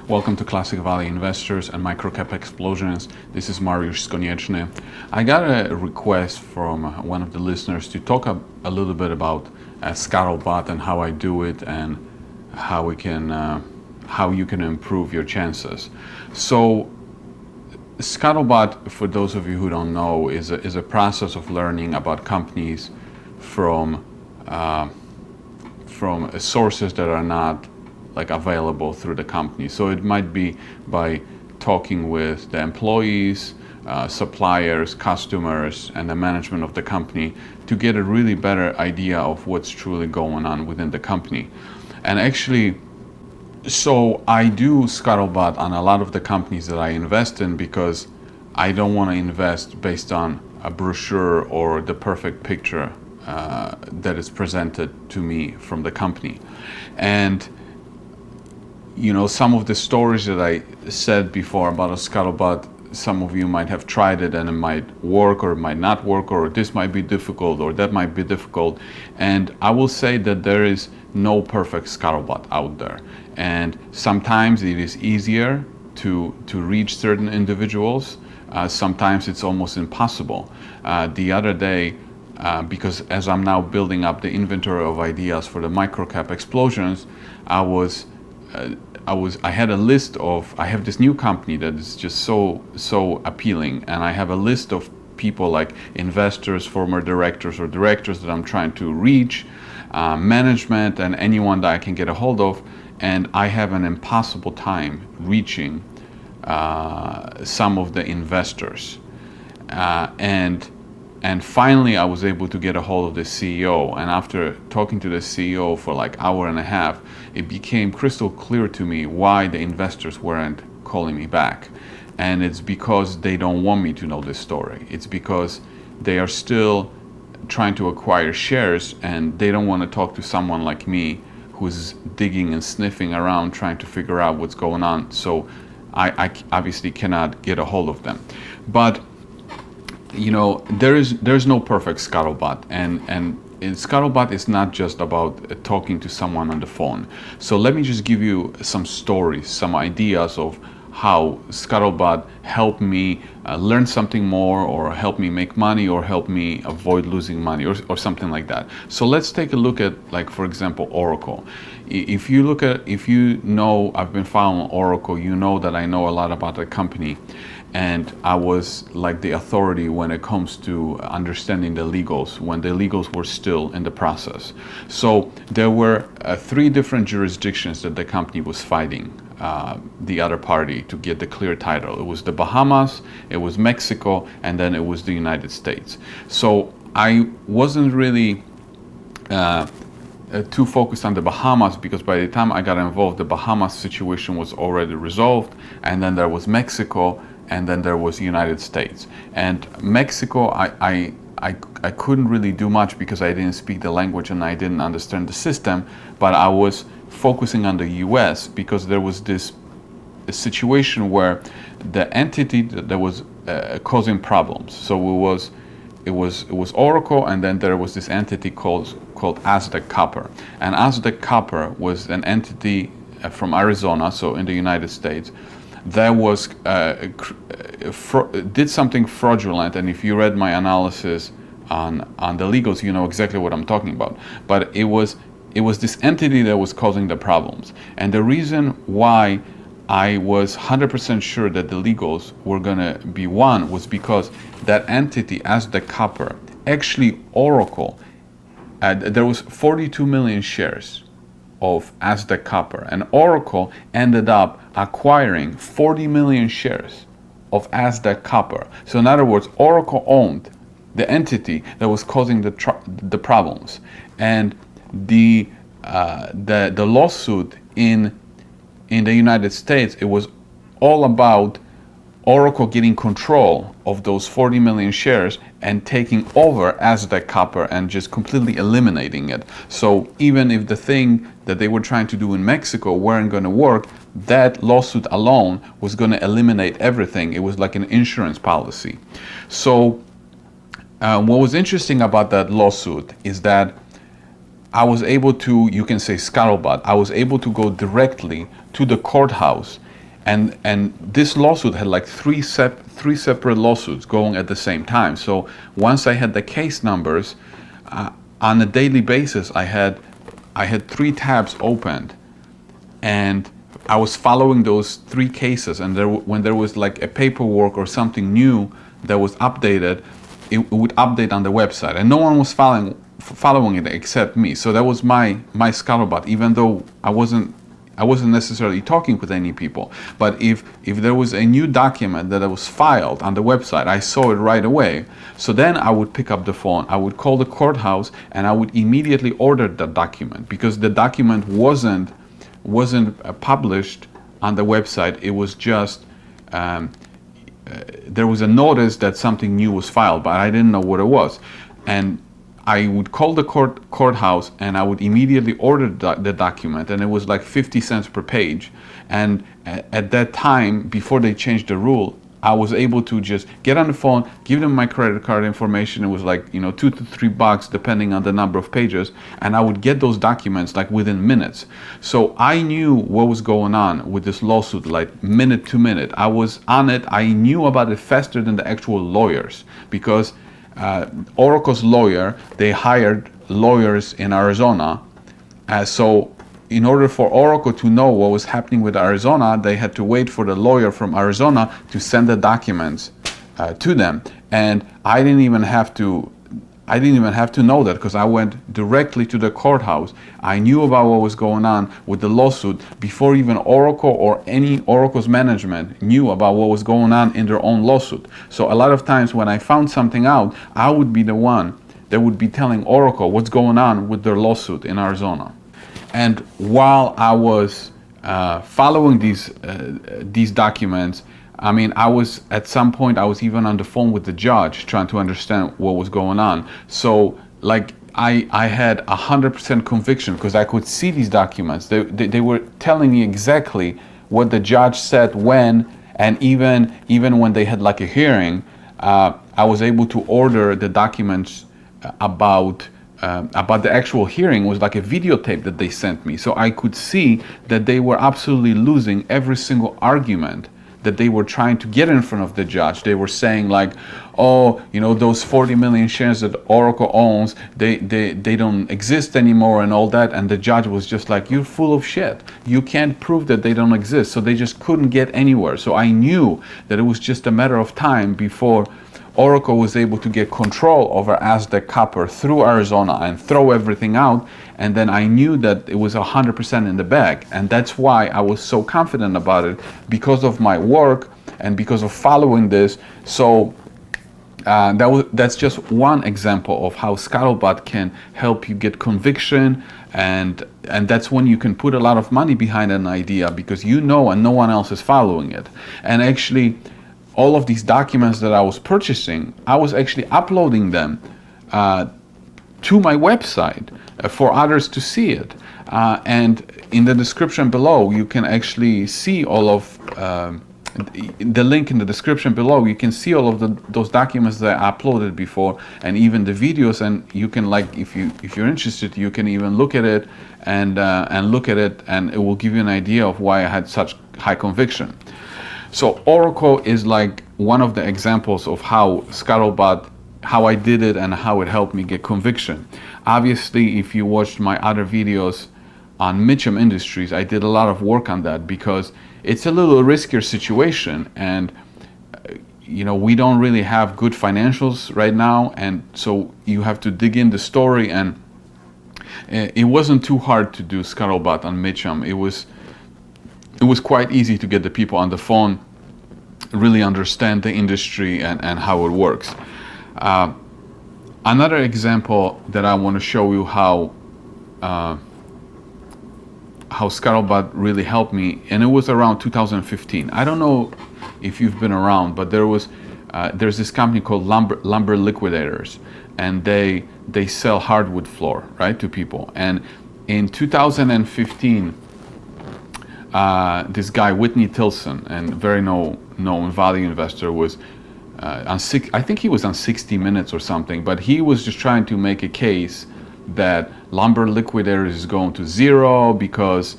Welcome to Classic Value Investors and Microcap Explosions. This is Mariusz Skonieczny. I got a request from one of the listeners to talk a little bit about Scuttlebutt and how I do it and how you can improve your chances. So Scuttlebutt, for those of you who don't know, is a process of learning about companies from sources that are not available through the company. So it might be by talking with the employees, suppliers, customers, and the management of the company to get a really better idea of what's truly going on within the company. And actually, so I do Scuttlebutt on a lot of the companies that I invest in because I don't want to invest based on a brochure or the perfect picture that is presented to me from the company. And some of the stories that I said before about a Scuttlebutt, some of you might have tried it and it might work or it might not work, or this might be difficult or that might be difficult. And I will say that there is no perfect Scuttlebutt out there. And sometimes it is easier to reach certain individuals. Sometimes it's almost impossible. The other day, because as I'm now building up the inventory of ideas for the microcap explosions, I had a list of, I have this new company that is just so appealing, and I have a list of people like investors, former directors, or directors that I'm trying to reach, management, and anyone that I can get a hold of, and I have an impossible time reaching some of the investors. And finally, I was able to get a hold of the CEO. And after talking to the CEO for like hour and a half, it became crystal clear to me why the investors weren't calling me back. And it's because they don't want me to know this story. It's because they are still trying to acquire shares and they don't want to talk to someone like me who's digging and sniffing around trying to figure out what's going on. So I obviously cannot get a hold of them. But there's no perfect Scuttlebutt, and Scuttlebutt is not just about talking to someone on the phone. So let me just give you some stories, some ideas of how Scuttlebutt helped me learn something more, or help me make money, or help me avoid losing money, or something like that. So let's take a look at, like, for example, Oracle. If you know I've been following Oracle, you know that I know a lot about the company. And I was like the authority when it comes to understanding the legals, when the legals were still in the process. So there were 3 different jurisdictions that the company was fighting the other party to get the clear title. It was the Bahamas, it was Mexico, and then it was the United States. So I wasn't really too focused on the Bahamas, because by the time I got involved, the Bahamas situation was already resolved, and then there was Mexico, and then there was the United States. And Mexico, I couldn't really do much because I didn't speak the language and I didn't understand the system, but I was focusing on the US because there was this situation where the entity that was causing problems. So it was Oracle, and then there was this entity called Aztec Copper. And Aztec Copper was an entity from Arizona, so in the United States, that was did something fraudulent. And if you read my analysis on the legals, you know exactly what I'm talking about. But it was this entity that was causing the problems. And the reason why I was 100% sure that the legals were gonna be won was because that entity, as the Copper, actually Oracle, there was 42 million shares of Aztec Copper, and Oracle ended up acquiring 40 million shares of Aztec Copper. So in other words, Oracle owned the entity that was causing the problems, and the lawsuit in the United States, it was all about Oracle getting control of those 40 million shares and taking over Aztec Copper and just completely eliminating it. So even if the thing that they were trying to do in Mexico weren't going to work, that lawsuit alone was going to eliminate everything. It was like an insurance policy. So what was interesting about that lawsuit is that I was able to, you can say Scuttlebutt, I was able to go directly to the courthouse and this lawsuit had like three separate lawsuits going at the same time. So once I had the case numbers, on a daily basis, I had 3 tabs opened, and I was following those 3 cases. And when there was like a paperwork or something new that was updated, it would update on the website, and no one was following it except me. So that was my Scuttlebutt, even though I wasn't necessarily talking with any people. But if there was a new document that was filed on the website, I saw it right away. So then I would pick up the phone, I would call the courthouse, and I would immediately order that document, because the document wasn't published on the website. It was just there was a notice that something new was filed, but I didn't know what it was. And I would call the courthouse, and I would immediately order the document, and it was like 50 cents per page. And at that time, before they changed the rule, I was able to just get on the phone, give them my credit card information. It was like, $2 to $3 depending on the number of pages, and I would get those documents like within minutes. So I knew what was going on with this lawsuit, like minute to minute. I was on it. I knew about it faster than the actual lawyers, because Oracle's lawyer, they hired lawyers in Arizona. So in order for Oracle to know what was happening with Arizona, they had to wait for the lawyer from Arizona to send the documents to them. And I didn't even have to know that, because I went directly to the courthouse. I knew about what was going on with the lawsuit before even Oracle or any Oracle's management knew about what was going on in their own lawsuit. So a lot of times when I found something out, I would be the one that would be telling Oracle what's going on with their lawsuit in Arizona. And while I was following these documents, I was, at some point, I was even on the phone with the judge trying to understand what was going on. So like I had 100% conviction, because I could see these documents. They were telling me exactly what the judge said when, and even when they had like a hearing, I was able to order the documents about the actual hearing. Was like a videotape that they sent me. So I could see that they were absolutely losing every single argument that they were trying to get in front of the judge. They were saying like, those 40 million shares that Oracle owns, they don't exist anymore and all that. And the judge was just like, you're full of shit. You can't prove that they don't exist. So they just couldn't get anywhere. So I knew that it was just a matter of time before Oracle was able to get control over Aztec Copper through Arizona and throw everything out. And then I knew that it was 100% in the bag. And that's why I was so confident about it, because of my work and because of following this. So that's just one example of how Scuttlebutt can help you get conviction. And that's when you can put a lot of money behind an idea, because and no one else is following it. And actually, all of these documents that I was purchasing, I was actually uploading them to my website for others to see it. And in the description below, you can actually see all of the link in the description below. You can see all of those documents that I uploaded before, and even the videos. And you can, like, if you're interested, you can even look at it and look at it, and it will give you an idea of why I had such high conviction. So Oracle is like one of the examples of how Scuttlebutt, how I did it and how it helped me get conviction. Obviously, if you watched my other videos on Mitcham Industries, I did a lot of work on that, because it's a little riskier situation, and we don't really have good financials right now, and so you have to dig in the story. And it wasn't too hard to do Scuttlebutt on Mitcham. It was quite easy to get the people on the phone, really understand the industry and how it works. Another example that I want to show you how Scuttlebutt really helped me, and it was around 2015. I don't know if you've been around, but there's this company called Lumber Liquidators, and they sell hardwood floor, right, to people. And in 2015, this guy Whitney Tilson, and very known value investor, was I think he was on 60 Minutes or something, but he was just trying to make a case that Lumber Liquidators is going to zero, because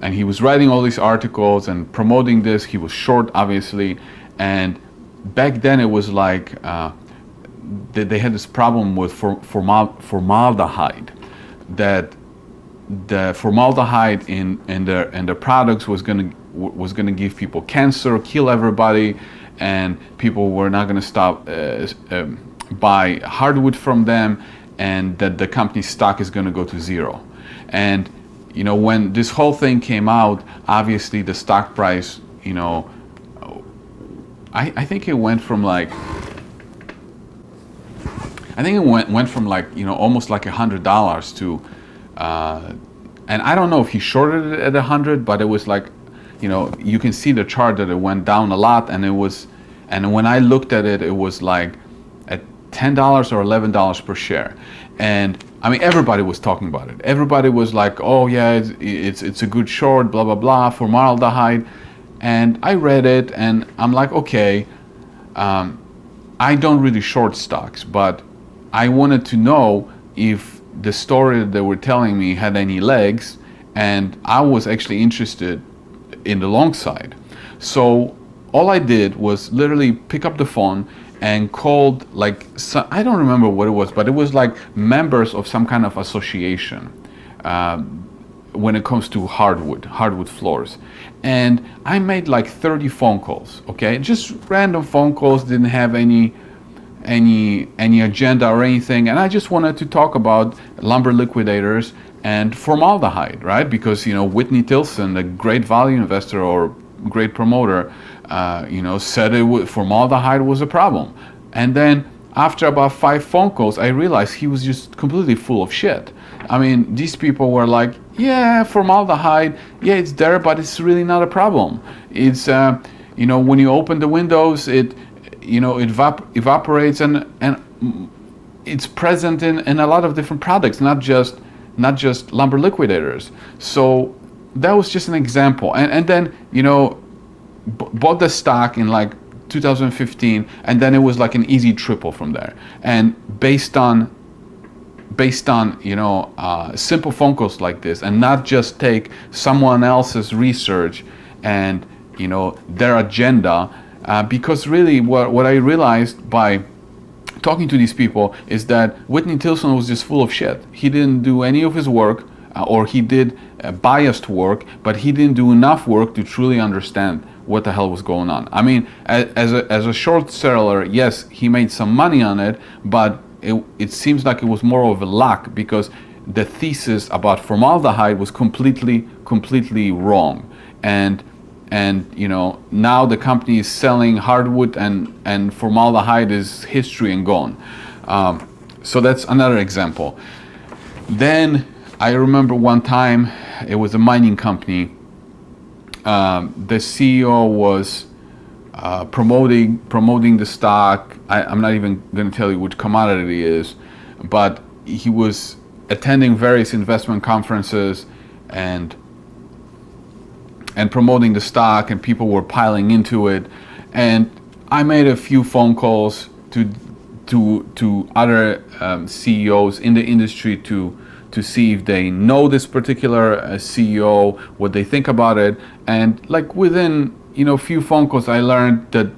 and he was writing all these articles and promoting this. He was short, obviously, and back then it was like they had this problem with formaldehyde, that the formaldehyde in the products was gonna give people cancer, kill everybody, and people were not gonna stop buy hardwood from them, and that the company's stock is gonna go to zero. And when this whole thing came out, obviously the stock price, I think it went from like, almost like $100 to, and I don't know if he shorted it at 100, but it was like, you can see the chart that it went down a lot, and when I looked at it, it was like at $10 or $11 per share. And I mean, everybody was talking about it. Everybody was like, oh yeah, it's a good short, blah, blah, blah, formaldehyde. And I read it and I'm like, okay, I don't really short stocks, but I wanted to know if the story that they were telling me had any legs, and I was actually interested in the long side. So all I did was literally pick up the phone and called, like, I don't remember what it was, but it was like members of some kind of association when it comes to hardwood floors. And I made like 30 phone calls, okay? Just random phone calls, didn't have any agenda or anything. And I just wanted to talk about lumber liquidators and formaldehyde, right? Because, Whitney Tilson, the great value investor or great promoter, said formaldehyde was a problem. And then after about 5 phone calls, I realized he was just completely full of shit. I mean, these people were like, yeah, formaldehyde, yeah, it's there, but it's really not a problem. It's, when you open the windows, it evaporates, and it's present in a lot of different products, not just lumber liquidators. So that was just an example. And then, bought the stock in like 2015, and then it was like an easy triple from there. And based on simple phone calls like this, and not just take someone else's research and their agenda, because really what I realized by talking to these people is that Whitney Tilson was just full of shit. He didn't do any of his work, or he did biased work, but he didn't do enough work to truly understand what the hell was going on. I mean, as a short seller, yes, he made some money on it, but it seems like it was more of a luck, because the thesis about formaldehyde was completely wrong. And now the company is selling hardwood, and formaldehyde is history and gone. So that's another example. Then I remember one time, it was a mining company. The CEO was promoting the stock. I'm not even going to tell you which commodity it is, but he was attending various investment conferences and promoting the stock, and people were piling into it. And I made a few phone calls to other CEOs in the industry to see if they know this particular CEO, what they think about it. And like within a few phone calls, I learned that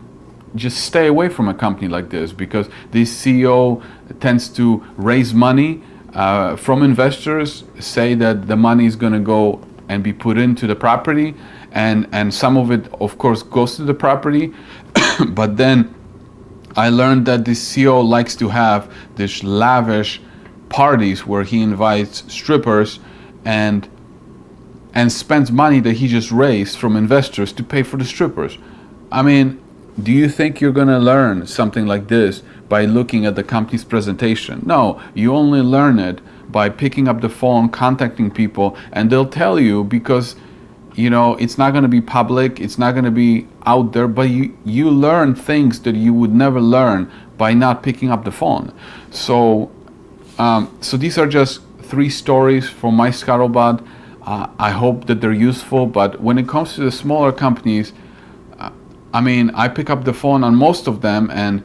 just stay away from a company like this, because this CEO tends to raise money from investors, say that the money is going to go and be put into the property, and some of it of course goes to the property. But then I learned that this CEO likes to have this lavish parties where he invites strippers and spends money that he just raised from investors to pay for the strippers. I mean, do you think you're going to learn something like this by looking at the company's presentation? No, you only learn it by picking up the phone, contacting people, and they'll tell you, because it's not going to be public, it's not going to be out there, but you learn things that you would never learn by not picking up the phone. So these are just 3 stories from my Scuttlebutt. I hope that they're useful, but when it comes to the smaller companies, I pick up the phone on most of them, and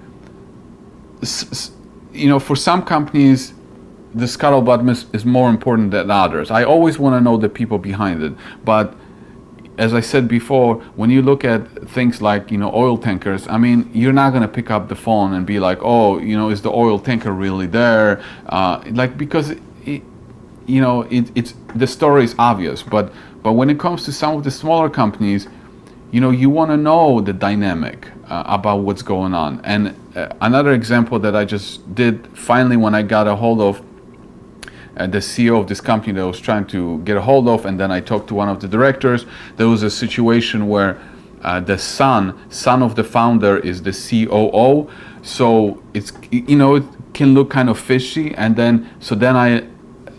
for some companies, the Scuttlebutt is more important than others. I always want to know the people behind it, but as I said before, when you look at things like, oil tankers, I mean, you're not going to pick up the phone and be like, oh, is the oil tanker really there? Because it's the story is obvious, but when it comes to some of the smaller companies, you want to know the dynamic about what's going on. And another example that I just did finally, when I got a hold of the CEO of this company that I was trying to get a hold of, and then I talked to one of the directors. There was a situation where the son of the founder is the COO, so it can look kind of fishy. And then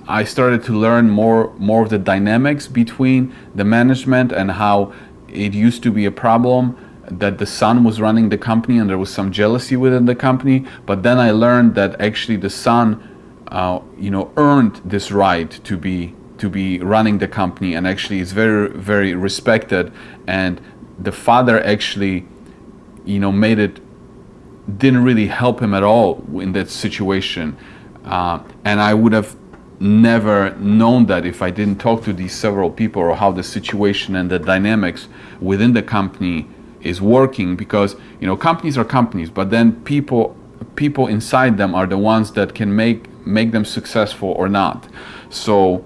I started to learn more of the dynamics between the management, and how it used to be a problem that the son was running the company and there was some jealousy within the company. But then I learned that actually the son earned this right to be running the company, and actually is very, very respected. And the father actually, didn't really help him at all in that situation. And I would have never known that if I didn't talk to these several people, or how the situation and the dynamics within the company is working. Because companies are companies, but then people inside them are the ones that can make them successful or not. So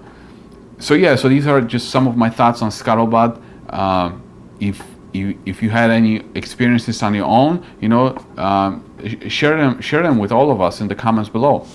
these are just some of my thoughts on Scuttlebutt. If you had any experiences on your own, share them with all of us in the comments below.